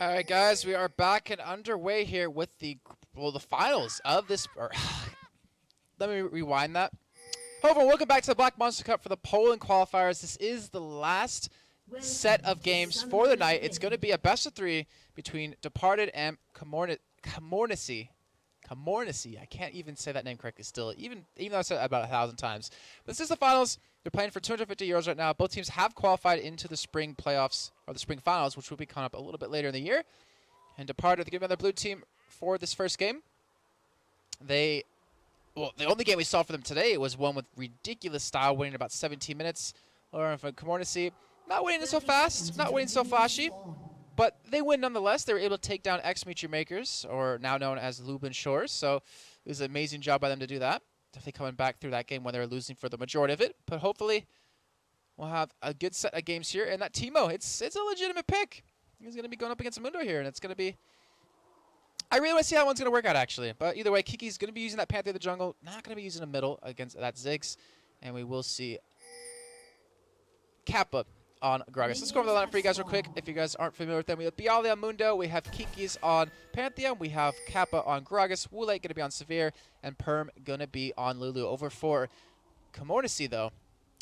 All right, guys, we are back and underway here with the finals of this. Let me rewind that. However, welcome back to the Black Monster Cup for the Poland qualifiers. This is the last set of games for the night. It's going to be a best of 3 between Departed and Komornicy. Komornicy. I can't even say that name correctly still, even though I said it about 1,000 times. But this is the finals. They're playing for 250 euros right now. Both teams have qualified into the spring playoffs, or the spring finals, which will be coming up a little bit later in the year. And Departed, the other blue team for this first game. The only game we saw for them today was one with ridiculous style, winning about 17 minutes. Or for Komornicy, not winning so fast, not winning so flashy, but they win nonetheless. They were able to take down ex-Meteor Makers, or now known as Lubin Shores. So it was an amazing job by them to do that. Definitely coming back through that game when they were losing for the majority of it. But hopefully we'll have a good set of games here. And that Teemo, it's a legitimate pick. He's going to be going up against Mundo here, and it's going to be... I really want to see how one's going to work out, actually. But either way, Kiki's going to be using that Panther of the Jungle. Not going to be using a middle against that Ziggs. And we will see Kappa on Gragas. Let's go over the lineup for you guys real quick. If you guys aren't familiar with them, we have Bialy on Mundo. We have Kiki's on Pantheon. We have Kappa on Gragas. Wulate going to be on Severe. And Perm going to be on Lulu. Over for Komornicy, though,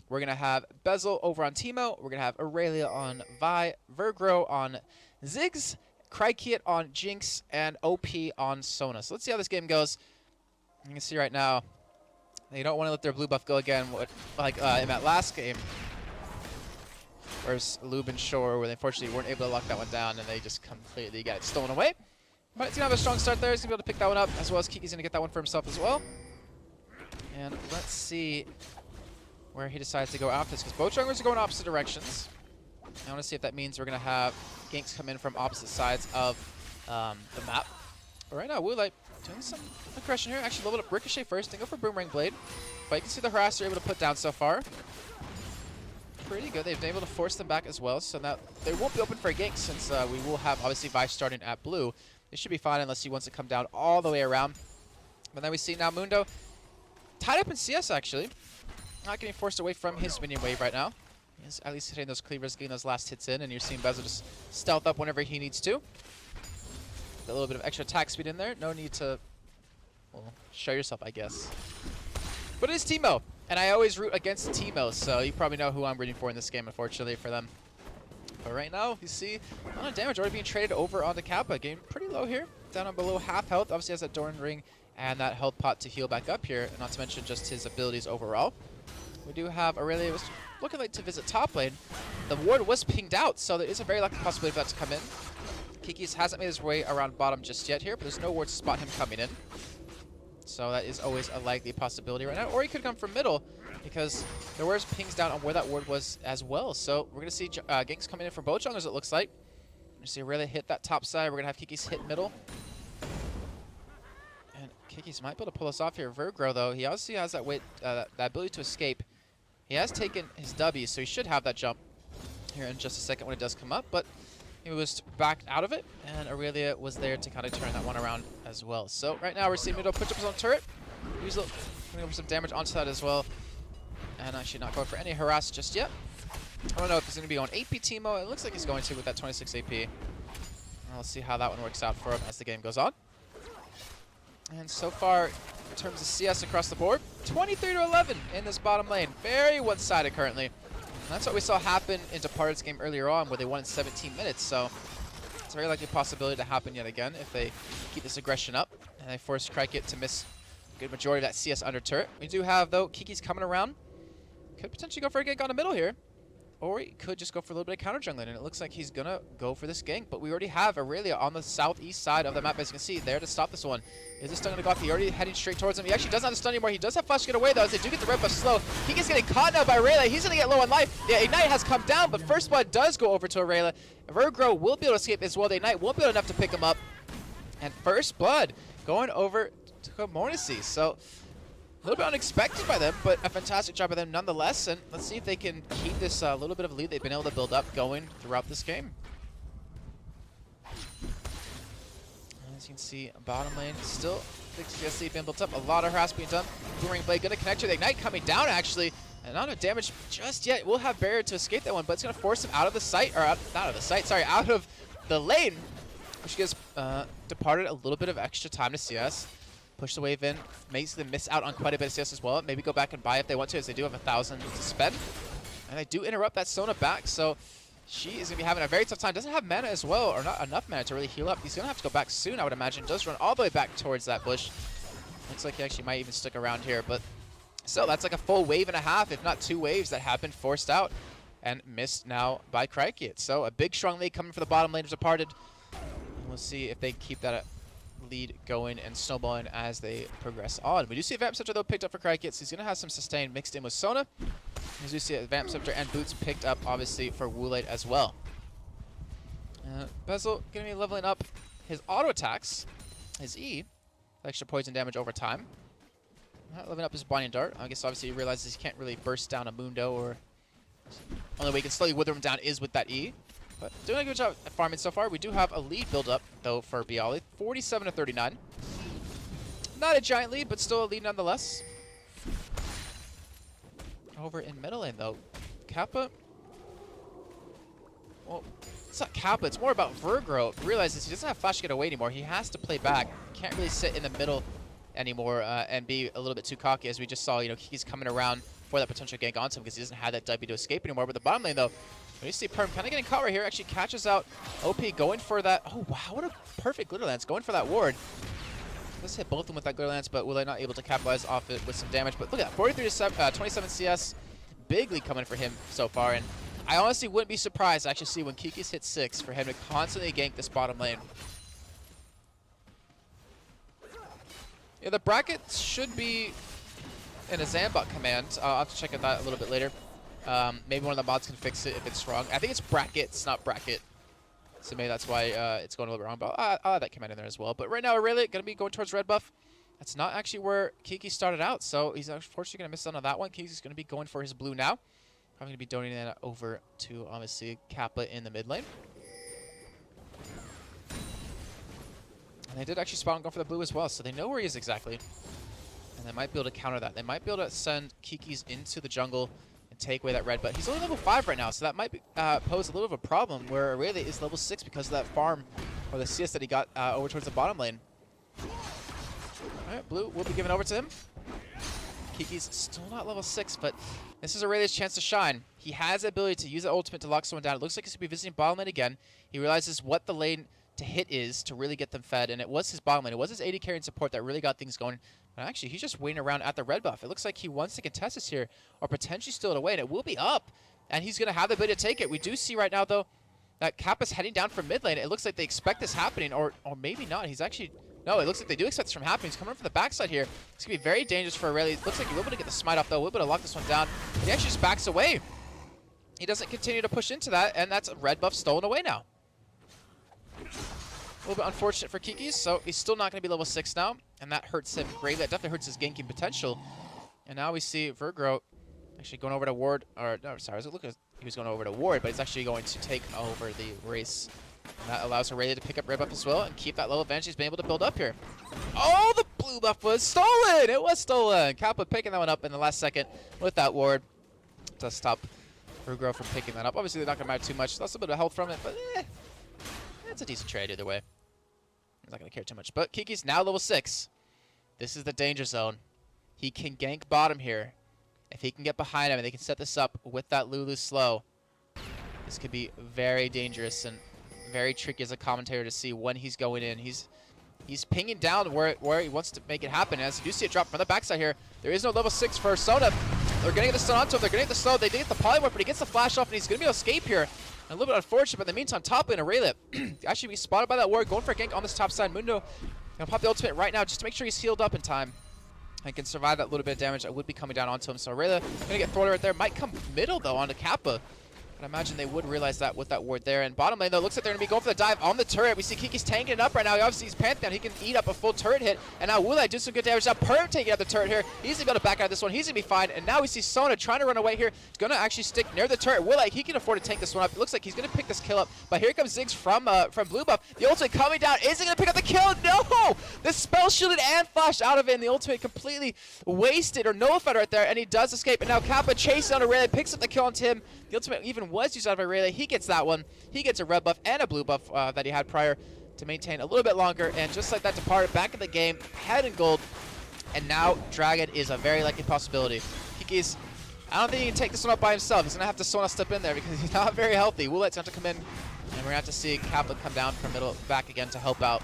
we're going to have Bezel over on Teemo. We're going to have Aurelia on Vi. Vergro on Ziggs. Krykiet on Jinx. And OP on Sona. So let's see how this game goes. You can see right now, they don't want to let their blue buff go again, like in that last game. Whereas Lubin Shore, where they unfortunately weren't able to lock that one down, and they just completely got it stolen away. But he's going to have a strong start there. He's going to be able to pick that one up, as well as Kiki's going to get that one for himself as well. And let's see where he decides to go after this, because both junglers are going opposite directions. I want to see if that means we're going to have ganks come in from opposite sides of the map. But right now, Wulate doing some aggression here. Actually leveled up Ricochet first, then go for Boomerang Blade. But you can see the harass they're able to put down so far. Pretty good. They've been able to force them back as well, so now they won't be open for a gank since we will have obviously Vi starting at blue. They should be fine unless he wants to come down all the way around. But then we see now Mundo tied up in CS actually. Not getting forced away from his minion wave right now. He's at least hitting those cleavers, getting those last hits in, and you're seeing Bezel just stealth up whenever he needs to. A little bit of extra attack speed in there. No need to, well, show yourself, I guess. But it is Teemo, and I always root against Teemo, so you probably know who I'm rooting for in this game, unfortunately, for them. But right now, you see a lot of damage already being traded over onto Kappa. Getting pretty low here, down on below half health. Obviously has that Doran Ring and that health pot to heal back up here, not to mention just his abilities overall. We do have Aurelia was looking like to visit top lane. The ward was pinged out, so there is a very likely possibility for that to come in. Kiki's hasn't made his way around bottom just yet here, but there's no ward to spot him coming in. So that is always a likely possibility right now. Or he could come from middle, because there was pings down on where that ward was as well. So we're going to see ganks coming in from both junglers, it looks like. We're going to see Aurelia hit that top side. We're going to have Kiki's hit middle. And Kiki's might be able to pull us off here. Vergro, though, he obviously has that weight, that ability to escape. He has taken his W, so he should have that jump here in just a second when it does come up. But he was backed out of it, and Aurelia was there to kind of turn that one around as well. So right now we're seeing Mundo push up his own turret. He's putting over some damage onto that as well. And actually not going for any harass just yet. I don't know if he's going to be on AP Teemo. It looks like he's going to with that 26 AP. And we'll see how that one works out for him as the game goes on. And so far, in terms of CS across the board, 23-11 in this bottom lane. Very one-sided currently. And that's what we saw happen in Departed's game earlier on, where they won in 17 minutes. So it's a very likely possibility to happen yet again if they keep this aggression up and they force Krykiet to miss a good majority of that CS under turret. We do have, though, Kiki's coming around. Could potentially go for a gank on the middle here. Or he could just go for a little bit of counter jungling, and it looks like he's going to go for this gank. But we already have Aurelia on the southeast side of the map, as you can see, there to stop this one. Is this stun going to go off? He already heading straight towards him. He actually doesn't have the stun anymore. He does have flash to get away, though, as they do get the red buff slow. Kiki's getting caught now by Aurelia. He's going to get low on life. The Ignite has come down, but First Blood does go over to Aurelia. Vergro will be able to escape as well. The Ignite won't be able enough to pick him up. And First Blood going over to Komornicy. So a little bit unexpected by them, but a fantastic job by them nonetheless. And let's see if they can keep this little bit of lead they've been able to build up going throughout this game. As you can see, bottom lane still big CS lead being built up. A lot of harass being done. Boomerang Blade going to connect to the Ignite coming down actually. And not enough damage just yet. We'll have barrier to escape that one, but it's going to force him out of the sight, or out of the lane. which gives Departed a little bit of extra time to CS. Push the wave in, makes them miss out on quite a bit of CS as well. Maybe go back and buy if they want to, as they do have 1,000 to spend. And they do interrupt that Sona back, so she is going to be having a very tough time. Doesn't have mana as well, or not enough mana to really heal up. He's going to have to go back soon, I would imagine. Does run all the way back towards that bush. Looks like he actually might even stick around here, but still, that's like a full wave and a half, if not 2 waves that have been forced out and missed now by Crikey. So a big, strong lead coming for the bottom lane of Departed. And we'll see if they keep that lead going and snowballing as they progress on. We do see a Vamp Scepter, though, picked up for Crikey, so he's going to have some sustain mixed in with Sona. We do see a Vamp Scepter and Boots picked up, obviously, for Woolite as well. Bezel going to be leveling up his auto attacks, his E, extra poison damage over time. Not leveling up his Binding Dart. I guess obviously he realizes he can't really burst down a Mundo, or only way he can slowly wither him down is with that E. But doing a good job at farming so far. We do have a lead build up, though, for Bialy. 47 to 39. Not a giant lead, but still a lead nonetheless. Over in middle lane, though, Kappa. Well, it's not Kappa. It's more about Virgro. Realizes he doesn't have flash to get away anymore. He has to play back. Can't really sit in the middle anymore and be a little bit too cocky, as we just saw. You know, he's coming around for that potential gank onto him because he doesn't have that W to escape anymore. But the bottom lane, though, when you see Perm kind of getting caught right here, actually catches out OP, going for that. Oh, wow, what a perfect Glitter Lance, going for that ward. Let's hit both of them with that Glitter Lance, but Will not able to capitalize off it with some damage. But look at that, 43 to 27 CS. Big lead coming for him so far. And I honestly wouldn't be surprised to actually see when Kiki's hit 6 for him to constantly gank this bottom lane. Yeah, the brackets should be in a Zambot command. I'll have to check out that a little bit later. Maybe one of the mods can fix it if it's wrong. I think it's brackets, not bracket. So maybe that's why it's going a little bit wrong. But I'll add that command in there as well. But right now, Aurelia going to be going towards red buff. That's not actually where Kiki started out. So he's unfortunately going to miss out on that one. Kiki's going to be going for his blue now. Probably going to be donating that over to, obviously, Kappa in the mid lane. And they did actually spawn and go for the blue as well. So they know where he is exactly. And they might be able to counter that. They might be able to send Kiki's into the jungle and take away that red, but he's only level 5 right now, so that might be, pose a little bit of a problem where Aurelia is level 6 because of that farm or the CS that he got over towards the bottom lane. Alright, blue will be given over to him. Kiki's still not level 6, but this is Aurelia's chance to shine. He has the ability to use the ultimate to lock someone down. It looks like he's going to be visiting bottom lane again. He realizes what the lane to hit is to really get them fed, and it was his bottom lane. It was his AD carry and support that really got things going. But actually, he's just waiting around at the red buff. It looks like he wants to contest this here, or potentially steal it away, and it will be up, and he's going to have the ability to take it. We do see right now, though, that Kappa's heading down from mid lane. It looks like they expect this happening, or maybe not. He's actually... No, it looks like they do expect this from happening. He's coming from the backside here. It's going to be very dangerous for Aurelia. It looks like he's able to get the smite off, though. A little bit to lock this one down. He actually just backs away. He doesn't continue to push into that, and that's a red buff stolen away now. A little bit unfortunate for Kiki's, so he's still not going to be level 6 now, and that hurts him greatly. That definitely hurts his ganking potential. And now we see Virgro actually going over to ward, or no, sorry, he was going over to ward, but he's actually going to take over the race. And that allows Aurelia to pick up red buff as well and keep that low advantage he's been able to build up here. Oh, the blue buff was stolen! It was stolen! Kappa picking that one up in the last second with that ward to stop Virgro from picking that up. Obviously, they're not going to matter too much. Lost a bit of health from it, but it's a decent trade either way. He's not going to care too much. But Kiki's now level 6. This is the danger zone. He can gank bottom here. If he can get behind him and they can set this up with that Lulu slow, this could be very dangerous and very tricky as a commentator to see when he's going in. He's pinging down where he wants to make it happen. As you do see it drop from the backside here, there is no level 6 for Sona. They're going to get the stun onto him. They're going to get the slow. They did get the polymorph, but he gets the flash off, and he's going to be able to escape here. A little bit unfortunate, but in the meantime, top lane Aurelia actually be spotted by that ward, going for a gank on this top side. Mundo gonna pop the ultimate right now just to make sure he's healed up in time and can survive that little bit of damage that would be coming down onto him. So Aurelia gonna get thrown right there. Might come middle though onto Kappa. I imagine they would realize that with that ward there. And bottom lane, though, looks like they're going to be going for the dive on the turret. We see Kiki's tanking it up right now. He obviously, he's Pantheon. He can eat up a full turret hit. And now Woolite do some good damage. Now Perm taking out the turret here. He's going to be able to back out of this one. He's going to be fine. And now we see Sona trying to run away here. He's going to actually stick near the turret. Woolite, he can afford to tank this one up. It looks like he's going to pick this kill up. But here comes Ziggs from blue buff. The ultimate coming down. Is he going to pick up the kill? No! The spell shielded and flashed out of it. And the ultimate completely wasted or nullified right there. And he does escape. And now Kappa chases down Aurelia, picks up the kill onto him. The ultimate even was used out of Aurelia. He gets that one. He gets a red buff and a blue buff that he had prior to maintain a little bit longer, and just like that, Departed back in the game, head in gold, and now Dragon is a very likely possibility. Kiki's, I don't think he can take this one up by himself. He's going to have to Sona step in there because he's not very healthy. Wulight's going to have to come in, and we're going to have to see Kaplan come down from middle back again to help out.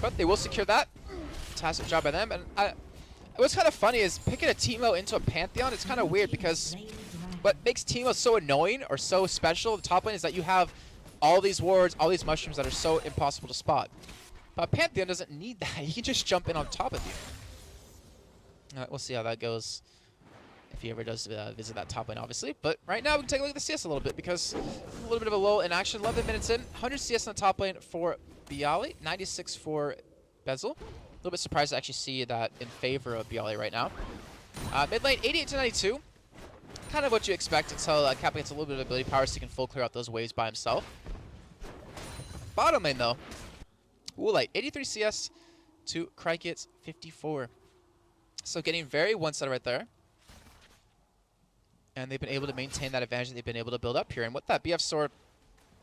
But they will secure that. Fantastic job by them. And what's kind of funny is picking a Teemo into a Pantheon, it's kind of weird because what makes Teemo so annoying or so special in the top lane is that you have all these wards, all these mushrooms that are so impossible to spot. But Pantheon doesn't need that. He can just jump in on top of you. We'll see how that goes if he ever does visit that top lane, obviously. But right now, we can take a look at the CS a little bit because a little bit of a lull in action. 11 minutes in, 100 CS on the top lane for Bialy, 96 for Bezel. A little bit surprised to actually see that in favor of Bialy right now. Mid lane, 88 to 92. Kind of what you expect until Kappa gets a little bit of ability power so he can full clear out those waves by himself. Bottom lane, though, Wulight, 83 CS to Kriket's 54. So getting very one-sided right there. And they've been able to maintain that advantage that they've been able to build up here. And with that BF Sword,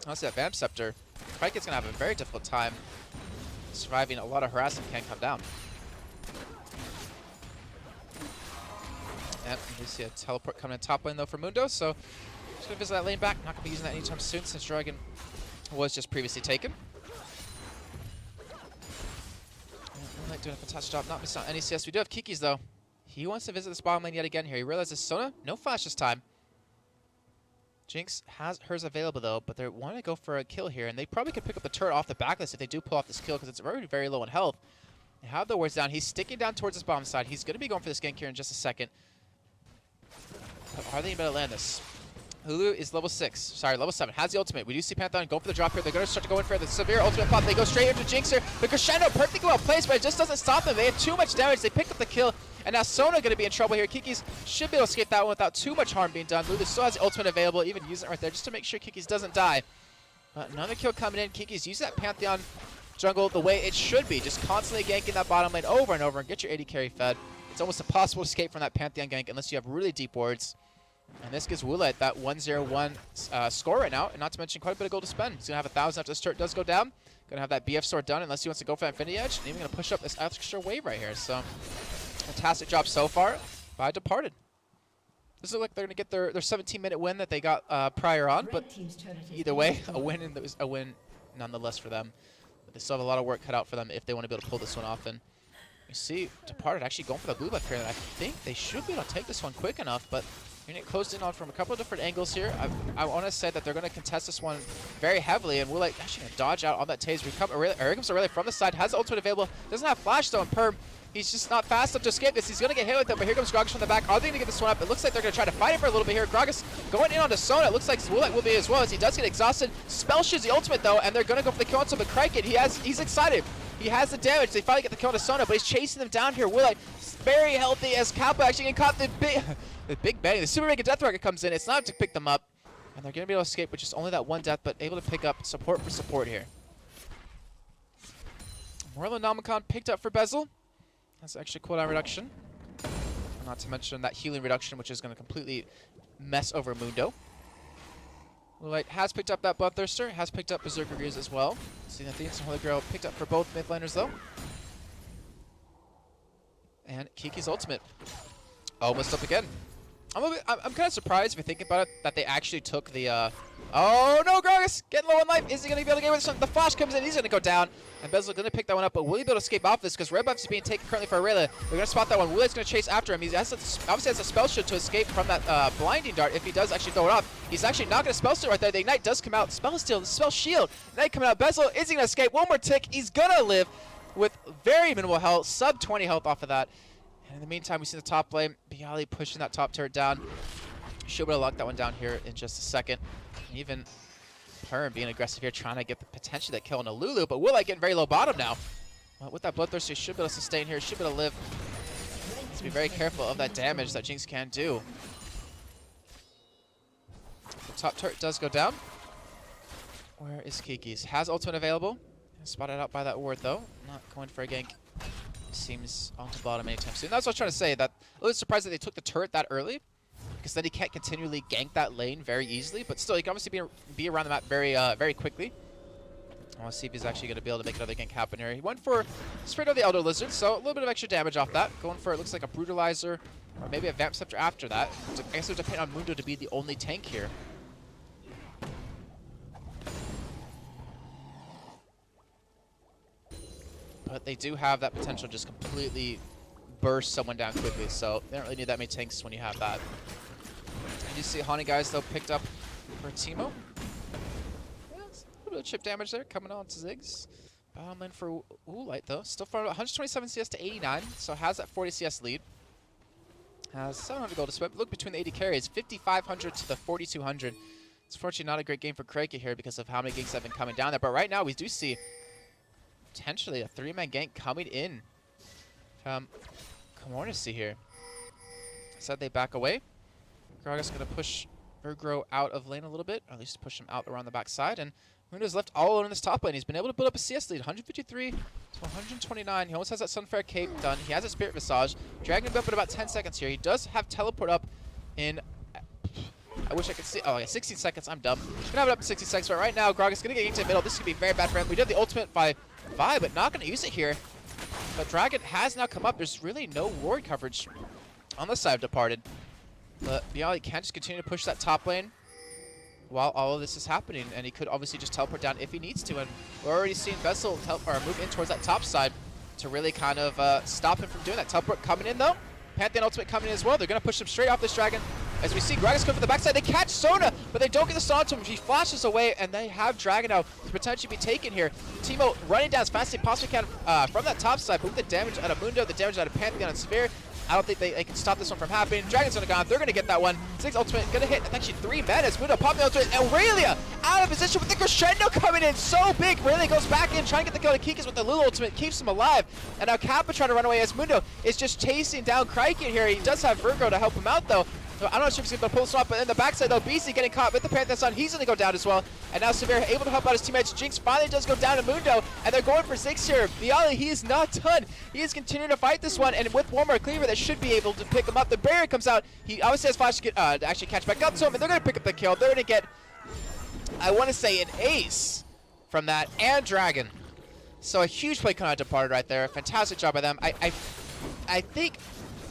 honestly, that Vamp Scepter, Kriket's going to have a very difficult time surviving. A lot of harassment can come down. And we see a teleport coming in top lane, though, for Mundo. So just going to visit that lane back. Not going to be using that anytime soon since Dragon was just previously taken. Moonlight doing a fantastic job, not missing out any CS. We do have Kiki's, though. He wants to visit this bottom lane yet again here. He realizes Sona, no flash this time. Jinx has hers available, though, but they want to go for a kill here, and they probably could pick up the turret off the backlist if they do pull off this kill, because it's already very low in health. They have the wards down. He's sticking down towards his bottom side. He's going to be going for this gank here in just a second. But are they going to land this? Hulu is level 6. Sorry, level 7. Has the ultimate. We do see Pantheon go for the drop here. They're going to start to go in for the severe ultimate pop. They go straight into Jinx here. The Crescendo perfectly well placed, but it just doesn't stop them. They have too much damage. They pick up the kill. And now Sona going to be in trouble here. Kiki's should be able to escape that one without too much harm being done. Lulu still has the ultimate available, even using it right there just to make sure Kiki's doesn't die. Another kill coming in. Kiki's using that Pantheon jungle the way it should be. Just constantly ganking that bottom lane over and over and get your AD carry fed. It's almost impossible to escape from that Pantheon gank unless you have really deep wards. And this gives Wulight that 1-0-1 score right now, and not to mention quite a bit of gold to spend. He's going to have 1,000 after this turret does go down. Going to have that BF sword done unless he wants to go for that Infinity Edge. And even going to push up this extra wave right here. So, fantastic job so far by Departed. This looks like they're going to get their 17-minute win that they got prior on. But either way, a win nonetheless for them. But they still have a lot of work cut out for them if they want to be able to pull this one off. And you see Departed actually going for the blue buff here. And I think they should be able to take this one quick enough. But it closed in on from a couple of different angles here. I want to say that they're going to contest this one very heavily, and we're like actually going to dodge out on that Taze. Here comes Aurelia from the side, has the ultimate available, doesn't have flash though, and Perm, he's just not fast enough to escape this. He's going to get hit with it, but here comes Gragas from the back. Are they going to get this one up? It looks like they're going to try to fight it for a little bit here. Gragas going in onto Sona. It looks like Wulight will be as well, as he does get exhausted. Spell shields the ultimate though, and they're going to go for the kill on some, but Kraken, he's excited. He has the damage. They finally get the kill on Sona, but he's chasing them down here. Wulight very healthy as Kappa actually getting caught the big bang. The Super Mega Death Rocket comes in. It's not to pick them up. And they're going to be able to escape with just only that one death, but able to pick up support for support here. Morlonomicon picked up for Bezel. That's actually cooldown reduction. Not to mention that healing reduction, which is going to completely mess over Mundo. Wulight has picked up that Bloodthirster, has picked up Berserker Gears as well. Zenithines and Holy Grail picked up for both mid laners though. And Kiki's ultimate almost up again. I'm kind of surprised if you think about it that they actually took the oh no, Gragas getting low on life. Is he going to be able to get with this? The flash comes in, he's going to go down. And Bezel going to pick that one up, but will he be able to escape off this? Because red buff is being taken currently for Aurelia. They're going to spot that one. Wulight's going to chase after him. He obviously has a spell shield to escape from that blinding dart if he does actually throw it off. He's actually not going to spell steal right there. The ignite does come out. Spell steal, spell shield. Ignite coming out. Bezel, is he going to escape? One more tick. He's going to live with very minimal health, sub 20 health off of that. And in the meantime, we see the top lane. Bialy pushing that top turret down. Should be able to lock that one down here in just a second. And even Perm being aggressive here, trying to get the potential that kill on a Lulu, but Wulight getting very low bottom now. With that Bloodthirster, should be able to sustain here, should be able to live. Let's be very careful of that damage that Jinx can do. The top turret does go down. Where is Kiki's? Has ultimate available. Spotted out by that ward though. Not going for a gank. Seems onto bottom anytime soon. That's what I was trying to say. That I was surprised that they took the turret that early, because then he can't continually gank that lane very easily. But still, he can obviously be around the map very quickly. We'll see if he's actually going to be able to make another gank happen here. He went for straight out the Elder Lizard, so a little bit of extra damage off that. Going for, it looks like a Brutalizer, or maybe a Vamp Scepter after that. So I guess it would depend on Mundo to be the only tank here. But they do have that potential to just completely burst someone down quickly, so they don't really need that many tanks when you have that. And you see Honey guys, though, picked up for Teemo. Yeah, a little bit of chip damage there coming on to Ziggs. In for Woolite, though. Still from 127 CS to 89, so has that 40 CS lead. Has 700 gold to split. Look between the AD carries, 5,500 to the 4,200. It's unfortunately not a great game for Krake here because of how many ganks have been coming down there, but right now we do see potentially a 3-man gank coming in from komornicy here. So they back away. Gragas going to push Vergro out of lane a little bit, or at least push him out around the backside, and Mundo's left all alone in this top lane. He's been able to build up a CS lead, 153 to 129. He almost has that Sunfire Cape done. He has a Spirit Visage. Dragging him up in about 10 seconds here. He does have teleport up in, I wish I could see, oh yeah, 16 seconds. I'm dumb. He's going to have it up in 60 seconds, but right now Gragas going to get into the middle. This could be very bad for him. We did the ultimate by Vi, but not going to use it here. But Dragon has now come up. There's really no ward coverage on the side of Departed. But Bialy can just continue to push that top lane while all of this is happening. And he could obviously just teleport down if he needs to. And we're already seeing Vessel move in towards that top side to really kind of stop him from doing that. Teleport coming in, though. Pantheon ultimate coming in as well. They're going to push him straight off this Dragon. As we see Gragas come from the backside, they catch Sona, but they don't get the stun to him. He flashes away, and they have Dragon now to potentially be taken here. Teemo running down as fast as they possibly can from that top side, but with the damage out of Mundo, the damage out of Pantheon and Sphere, I don't think they can stop this one from happening. Dragon's gonna go. They're gonna get that one. Ziggs ultimate gonna hit actually 3 men as Mundo popping the ultimate. And Aurelia out of position with the crescendo coming in so big. Aurelia goes back in, trying to get the kill to Kikas with the Lulu ultimate, keeps him alive. And now Kappa trying to run away as Mundo is just chasing down Kraken here. He does have Virgo to help him out though. I'm not sure if he's going to pull this off, but in the backside though, BC getting caught with the Pantheon Sun. He's going to go down as well. And now Severe able to help out his teammates. Jinx finally does go down to Mundo, and they're going for Ziggs here. Bialy, he is not done. He is continuing to fight this one, and with one more cleaver, that should be able to pick him up. The barrier comes out. He obviously has flash to actually catch back up to him, and they're going to pick up the kill. They're going to get, I want to say, an ace from that, and Dragon. So a huge play coming out Departed right there. Fantastic job by them. I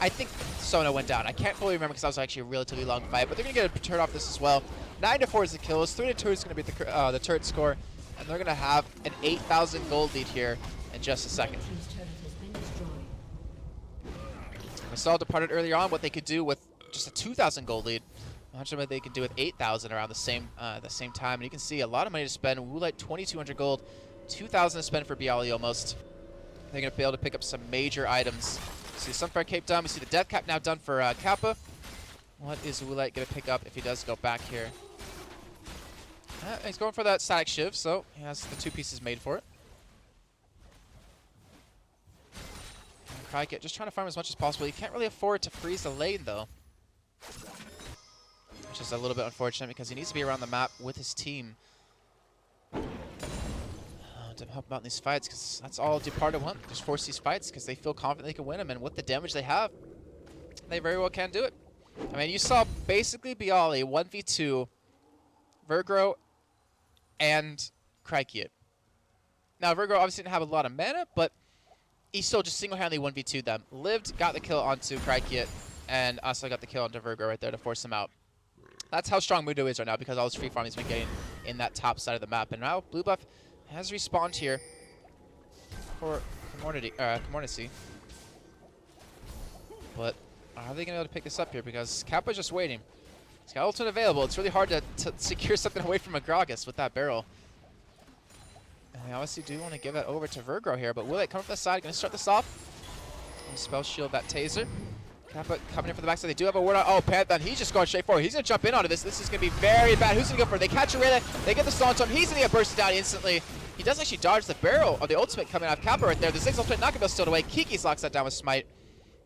think Sona went down. I can't fully remember because that was actually a relatively long fight, but they're going to get a turret off this as well. 9-4 is the kills. 3-2 is going to be the turret score, and they're going to have an 8,000 gold lead here in just a second. We saw Departed earlier on what they could do with just a 2,000 gold lead. Imagine what they could do with 8,000 around the same time. And you can see a lot of money to spend. Woolite 2,200 gold, 2,000 to spend for Bialy almost. They're going to be able to pick up some major items. See Sunfire Cape done. We see the Death Cap now done for Kappa. What is Woolite going to pick up if he does go back here? He's going for that Static Shiv, so he has the 2 pieces made for it. Krike just trying to farm as much as possible. He can't really afford to freeze the lane, though. Which is a little bit unfortunate because he needs to be around the map with his team. To help him out in these fights, because that's all Departed want. Just force these fights because they feel confident they can win them, and with the damage they have, they very well can do it. I mean, you saw basically Bialy 1v2 Vergro and Krike. Now Vergro obviously didn't have a lot of mana, but he still just single-handedly 1v2'd them. Lived, got the kill onto Krike, and also got the kill onto Vergro right there to force him out. That's how strong Mundo is right now because all his free farm he's been getting in that top side of the map. And now Blue Buff has respawned here for komornicy. But are they going to be able to pick this up here? Because Kappa's just waiting. He's got ultimate available. It's really hard to secure something away from a Gragas with that barrel. And they obviously do want to give that over to Vergro here. But will it come from the side? Going to start this off. Spell shield that taser. Kappa coming in from the backside. They do have a ward on. Oh, Pantheon. He's just going straight forward. He's going to jump in onto this. This is going to be very bad. Who's going to go for it? They catch Aurelia. They get the stun to him. He's going to get bursted down instantly. He does actually dodge the barrel of the ultimate coming out of Kappa right there. The Ziggs ultimate not going to be stowed away. Kiki's locks that down with Smite.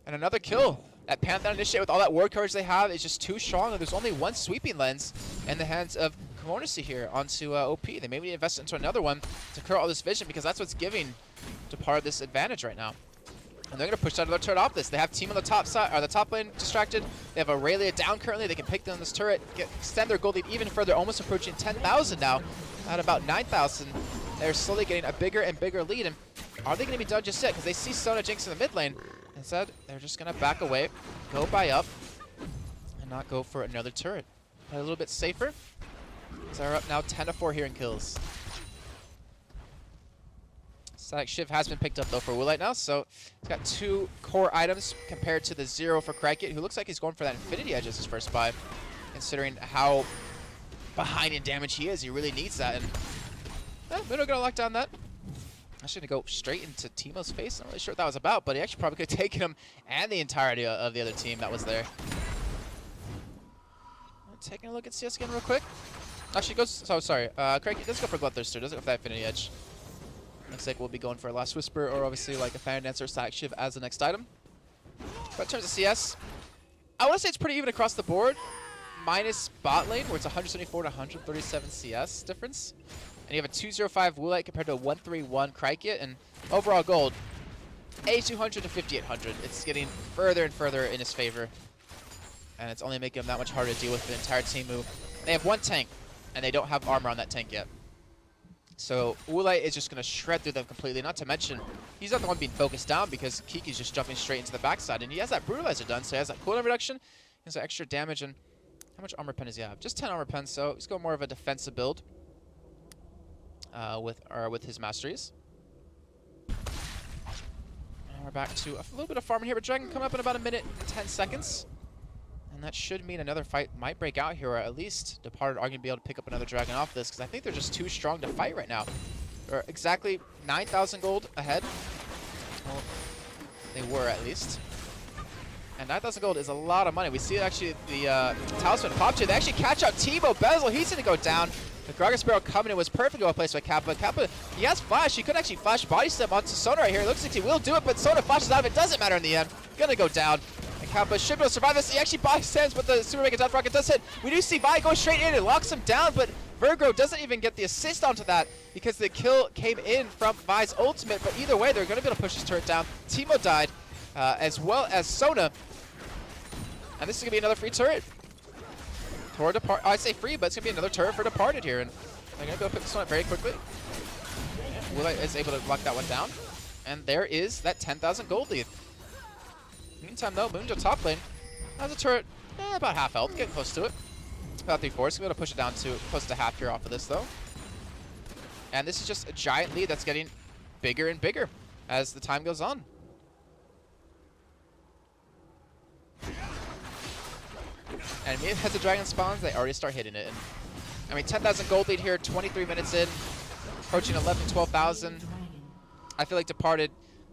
And another kill. That Pantheon initiate with all that ward coverage they have is just too strong. And there's only one sweeping lens in the hands of komornicy here onto OP. They maybe invest into another one to clear all this vision because that's what's giving Depart this advantage right now. And they're going to push out another turret off this. They have team on the top side, or the top lane distracted. They have Aurelia down currently. They can pick down this turret, extend their gold lead even further, almost approaching 10,000 now, at about 9,000. they're slowly getting a bigger and bigger lead. And are they going to be done just yet? Because they see Sona Jinx in the mid lane. Instead, they're just going to back away, go buy up, and not go for another turret. Play a little bit safer. So they're up now 10-4 here in kills. Static Shiv has been picked up though for Woolite now, so he's got 2 core items compared to the 0 for Krykit, who looks like he's going for that Infinity Edge as his first buy, considering how behind in damage he is. He really needs that, and Mundo gonna lock down that. Actually gonna go straight into Teemo's face. Not really sure what that was about, but he actually probably could have taken him and the entirety of the other team that was there. Taking a look at CS again real quick. Actually goes, so sorry, Krykit does go for Bloodthirster, doesn't go for that Infinity Edge. Looks like we'll be going for a Last Whisper, or obviously like a Fire Dancer or Static Shiv as the next item. But in terms of CS, I want to say it's pretty even across the board, minus bot lane, where it's 174 to 137 CS difference. And you have a 205 Woolite compared to a 131 Krykit, and overall gold, 8200 to 5800. It's getting further and further in his favor. And it's only making him that much harder to deal with the entire team move. They have 1 tank, and they don't have armor on that tank yet. So Woolite is just going to shred through them completely, not to mention he's not the one being focused down because Kiki's just jumping straight into the backside, and he has that Brutalizer done, so he has that cooldown reduction, he has that extra damage, and how much armor pen does he have? Just 10 armor pen, so he's going more of a defensive build with his masteries. And we're back to a little bit of farming here, but Dragon coming up in about 1 minute and 10 seconds. And that should mean another fight might break out here, or at least Departed are going to be able to pick up another Dragon off this, because I think they're just too strong to fight right now. They're exactly 9,000 gold ahead. Well, they were at least. And 9,000 gold is a lot of money. We see actually the Talisman pop here. They actually catch out Teemo. Bezel, he's going to go down. The Gragas Sparrow coming in was perfectly well placed by Kappa. Kappa, he has flash. He could actually flash body step onto Sona right here. It looks like he will do it, but Sona flashes out of it. Doesn't matter in the end. Gonna go down. Kappa should be able to survive this. He actually body stands, but the Super Mega Death Rocket does hit. We do see Vi go straight in and locks him down, but Virgo doesn't even get the assist onto that because the kill came in from Vi's ultimate. But either way, they're going to be able to push his turret down. Teemo died, as well as Sona. And this is going to be another free turret. I say free, but it's going to be another turret for Departed here. And they're going to go pick this one up very quickly. Woolite is able to lock that one down. And there is that 10,000 gold lead. Meantime, though, Mundo top lane has a turret about half health, getting close to it. About 3/4. He's going to be able to push it down to close to half here off of this, though. And this is just a giant lead that's getting bigger and bigger as the time goes on. And immediately as the dragon spawns, they already start hitting it. And, I mean, 10,000 gold lead here, 23 minutes in, approaching 11,000, 12,000. I feel like Departed,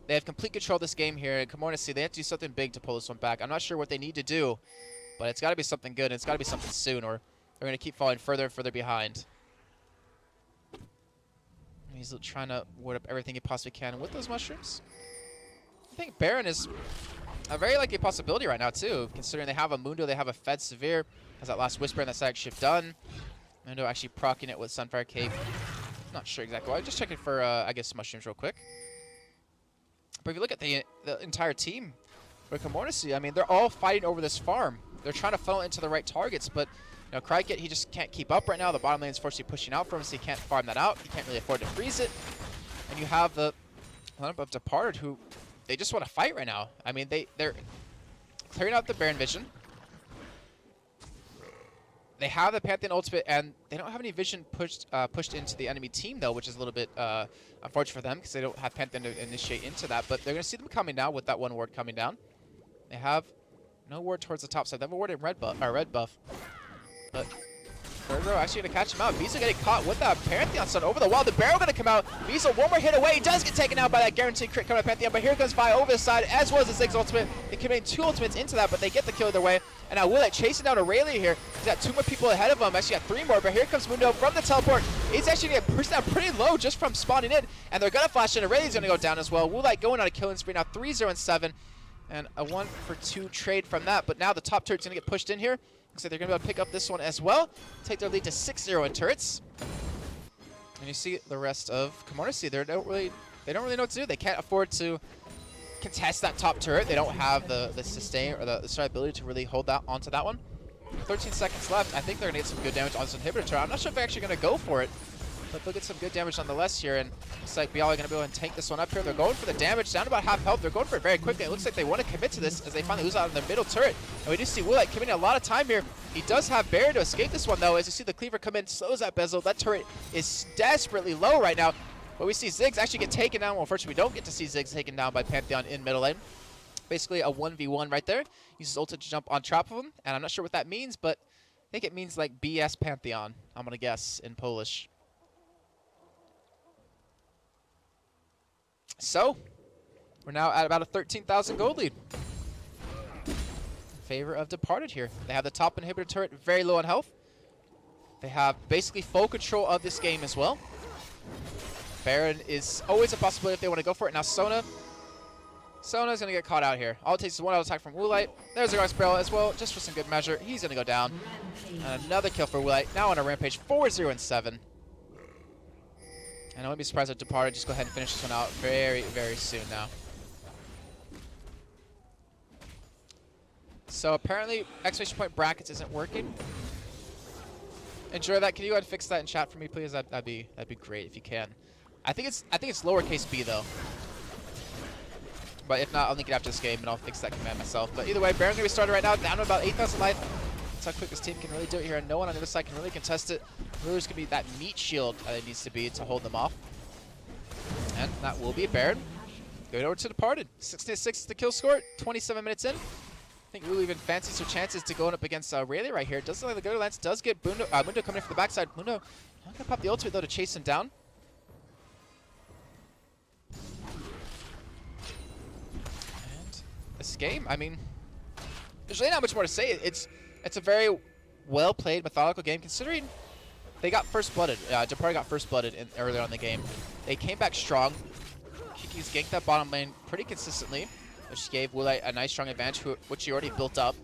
they have complete control of this game here. Komornicy, they have to do something big to pull this one back. I'm not sure what they need to do, but it's got to be something good, and it's got to be something soon, or they're going to keep falling further and further behind. He's trying to ward up everything he possibly can with those mushrooms. I think Baron is a very likely possibility right now, too, considering they have a Mundo, they have a Fed Severe, has that Last Whisper and that Static Shift done. Mundo actually proccing it with Sunfire Cape. Not sure exactly why. Just checking for, I guess, mushrooms real quick. But if you look at the entire team for Komornicy, I mean, they're all fighting over this farm. They're trying to funnel into the right targets, but you know, Krykit, he just can't keep up right now. The bottom lane is fortunately pushing out for him, so he can't farm that out. He can't really afford to freeze it. And you have the lineup of Departed, who they just want to fight right now. I mean, they're clearing out the Baron Vision. They have the Pantheon ultimate, and they don't have any vision pushed into the enemy team, though, which is a little bit unfortunate for them because they don't have Pantheon to initiate into that. But they're going to see them coming down with that one ward coming down. They have no ward towards the top side. They have a ward in red buff. But Virgo actually going to catch him out. Visa getting caught with that Pantheon Stun over the wall. The barrel going to come out. Visa one more hit away. He does get taken out by that guaranteed crit coming out of Pantheon. But here comes Vi over the side, as well as the Ziggs ultimate. They committing 2 ultimates into that, but they get the kill either way. And now Woolite chasing down Aurelia here. He's got 2 more people ahead of him. Actually got 3 more, but here comes Mundo from the teleport. He's actually going to get pushed down pretty low just from spawning in. And they're going to flash in. Aurelia's going to go down as well. Woolite going on a killing spree now, 3-0-7. And a 1-for-2 trade from that. But now the top turret's going to get pushed in here. Looks like they're going to be able to pick up this one as well. Take their lead to 6-0 in turrets. And you see the rest of Komornicy. They don't really know what to do. They can't afford to contest that top turret. They don't have the sustain or the ability to really hold that onto that one. 13 seconds left. I think they're going to get some good damage on this inhibitor turret. I'm not sure if they're actually going to go for it. But they'll get some good damage nonetheless here, and looks like Bialy going to be able to tank this one up here. They're going for the damage, down to about half health. They're going for it very quickly. It looks like they want to commit to this as they finally lose out on their middle turret. And we do see Woolite committing a lot of time here. He does have barrier to escape this one, though, as you see the cleaver come in, slows that bezel. That turret is desperately low right now. But we see Ziggs actually get taken down. Well, unfortunately, we don't get to see Ziggs taken down by Pantheon in middle lane. Basically a 1v1 right there. Uses ult to jump on top of him, and I'm not sure what that means, but I think it means like BS Pantheon, I'm going to guess, in Polish. So, we're now at about a 13,000 gold lead. In favor of Departed here. They have the top inhibitor turret very low on health. They have basically full control of this game as well. Baron is always a possibility if they want to go for it. Now Sona's going to get caught out here. All it takes is one auto attack from Woolite. There's a Gargoyle Barrel as well, just for some good measure. He's going to go down. And another kill for Woolite. Now on a rampage, 4-0-7. And I wouldn't be surprised if Departed just go ahead and finish this one out very, very soon now. So apparently, exclamation point brackets isn't working. Enjoy that. Can you go ahead and fix that in chat for me, please? That'd be great if you can. I think it's lowercase b though. But if not, I'll link it after this game and I'll fix that command myself. But either way, Baron's gonna be started right now, down to about 8,000 life. That's how quick this team can really do it here, and no one on the other side can really contest it. There's gonna be that meat shield that it needs to be to hold them off. And that will be a Baron. Going over to Departed. 66 is the kill score, 27 minutes in. I think Rulu even fancies her chances to going up against Rayleigh right here. Doesn't look like the Gutter Lance does get Mundo coming in from the backside. Mundo not gonna pop the ultimate though to chase him down. And this game, I mean, there's really not much more to say. It's a very well played, methodical game considering they got first blooded. Departed got first blooded earlier on in the game. They came back strong. Kiki's ganked that bottom lane pretty consistently, which gave Woolite a nice strong advantage, which he already built up.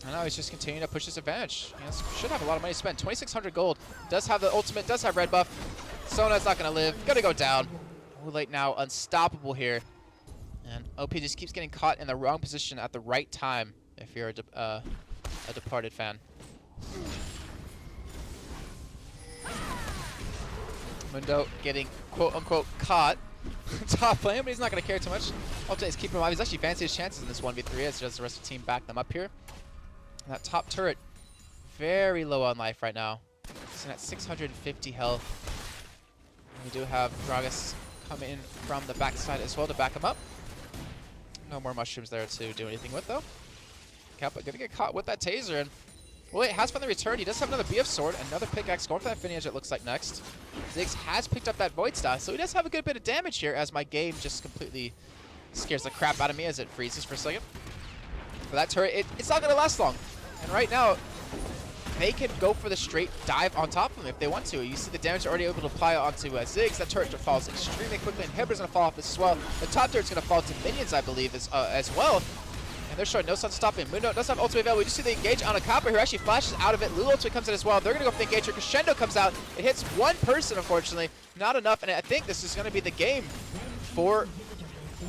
And now he's just continuing to push this advantage. Should have a lot of money to spend. 2,600 gold. Does have the ultimate, does have red buff. Sona's not going to live. Going to go down. Woolite now unstoppable here. And OP just keeps getting caught in the wrong position at the right time if you're a Departed fan. Mundo getting quote-unquote caught top lane, but he's not going to care too much. Ultimate is keeping him alive. He's actually fancy his chances in this 1v3 as does the rest of the team back them up here. And that top turret, very low on life right now. It's at 650 health. And we do have Gragas coming in from the backside as well to back him up. No more mushrooms there to do anything with though. Kappa going to get caught with that taser, and well, it has found the return. He does have another BF sword, another pickaxe going for that Finny Edge it looks like next. Ziggs has picked up that Void Staff, so he does have a good bit of damage here as my game just completely scares the crap out of me as it freezes for a second. But that turret, it's not going to last long. And right now, they can go for the straight dive on top of him if they want to. You see the damage already able to apply onto Ziggs. That turret falls extremely quickly. Inhibitor's going to fall off as well. The top turret's going to fall to minions, I believe, as well. And they're showing no signs of stopping. Mundo does have ultimate available. We just see the engage on a Kappa who actually flashes out of it. Lulu ultimate comes in as well. They're going to go for the engager. Crescendo comes out. It hits one person, unfortunately. Not enough. And I think this is going to be the game for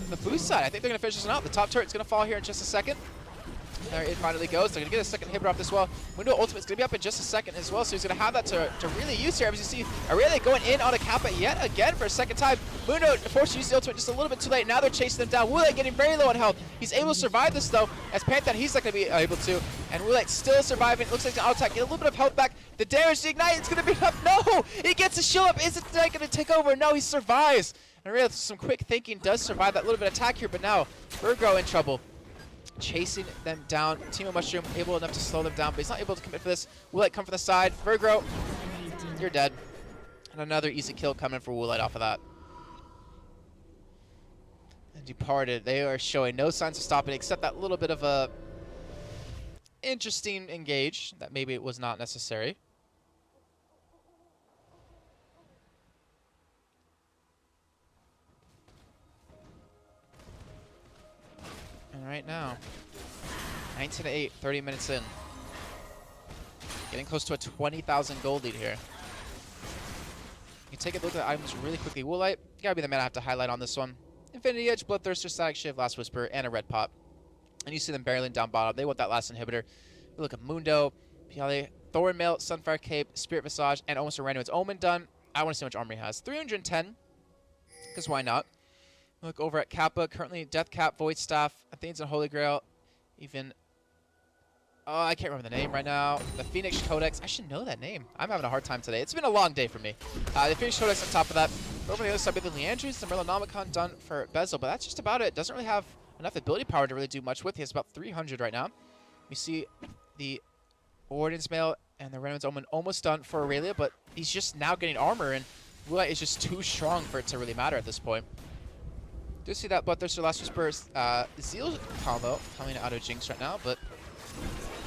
the boost side. I think they're going to finish this one out. The top turret's going to fall here in just a second. There it finally goes. They're going to get a second inhibitor off this well. Mundo ultimate's going to be up in just a second as well, so he's going to have that to really use here. As you see, Aurelia going in on a Kappa yet again for a second time. Mundo forced to use the ultimate just a little bit too late. Now they're chasing them down. Woolite getting very low on health. He's able to survive this though, as Pantheon he's not going to be able to. And Woolite still surviving. It looks like the auto attack, get a little bit of health back. The damage to ignite, it's going to be enough. No! He gets a shield up. Is it going to take over? No, he survives. And Aurelia, with some quick thinking, does survive that little bit of attack here, but now Virgo in trouble. Chasing them down. Team of Mushroom able enough to slow them down, but he's not able to commit for this. Woolite come from the side. Virgo, you're dead. And another easy kill coming for Woolite off of that. And Departed, they are showing no signs of stopping except that little bit of a interesting engage that maybe it was not necessary. And right now, 19-8, 30 minutes in. Getting close to a 20,000 gold lead here. You can take a look at the items really quickly. Woolite, gotta be the man I have to highlight on this one. Infinity Edge, Bloodthirster, Static Shiv, Last Whisper, and a red pot. And you see them barreling down bottom. They want that last inhibitor. We look at Mundo. Bialy Thornmail, Sunfire Cape, Spirit Visage, and almost a random. It's Omen done. I want to see how much armor he has. 310, because why not? Look over at Kappa, currently Death Cap, Void Staff, Athenes and Holy Grail, even... Oh, I can't remember the name right now. The Phoenix Codex. I should know that name. I'm having a hard time today. It's been a long day for me. The Phoenix Codex on top of that. Over on the other side, we have the Leandries, the Merlinomicon done for Bezel, but that's just about it. Doesn't really have enough ability power to really do much with. He has about 300 right now. We see the Ordnance Mail and the Reynolds Omen almost done for Aurelia, but he's just now getting armor, and Woolite is just too strong for it to really matter at this point. Do see that Bloodthirster Last Whisper's Zeal combo coming out of Jinx right now, but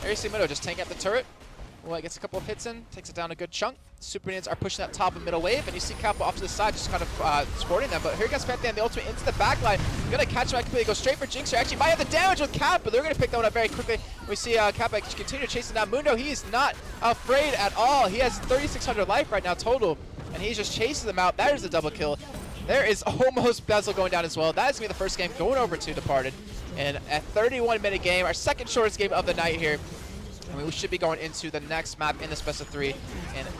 Ares Mido just tanking up the turret. Woolite gets a couple of hits in, takes it down a good chunk. Super Minions are pushing that top and middle wave, and you see Kappa off to the side just kind of supporting them. But here comes Pantheon, the ultimate into the backline. Gonna catch him completely, go straight for Jinx. Actually might have the damage with Kappa, but they're gonna pick that one up very quickly. We see Kappa continue chasing down Mundo. He is not afraid at all. He has 3,600 life right now total, and he's just chasing them out. That is a double kill. There is almost Bezel going down as well. That is gonna be the first game going over to Departed. And a 31-minute game, our second shortest game of the night here. I mean, we should be going into the next map in this best of 3 in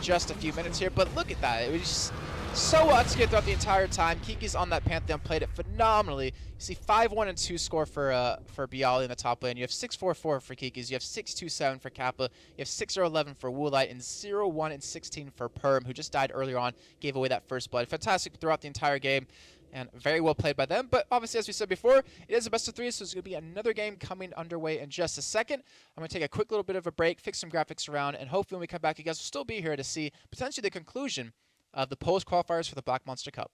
just a few minutes here. But look at that. It was just so executed throughout the entire time. Kiki's on that Pantheon, played it phenomenally. You see 5-1 and 2 score for Bialy in the top lane. You have 6-4-4 for Kiki's. You have 6-2-7 for Kappa. You have 6-0-11 for Woolite and 0-1 and 16 for Perm, who just died earlier on, gave away that first blood. Fantastic throughout the entire game. And very well played by them. But obviously, as we said before, it is a best of 3, so there's going to be another game coming underway in just a second. I'm going to take a quick little bit of a break, fix some graphics around, and hopefully when we come back, you guys will still be here to see potentially the conclusion of the post-qualifiers for the Black Monster Cup.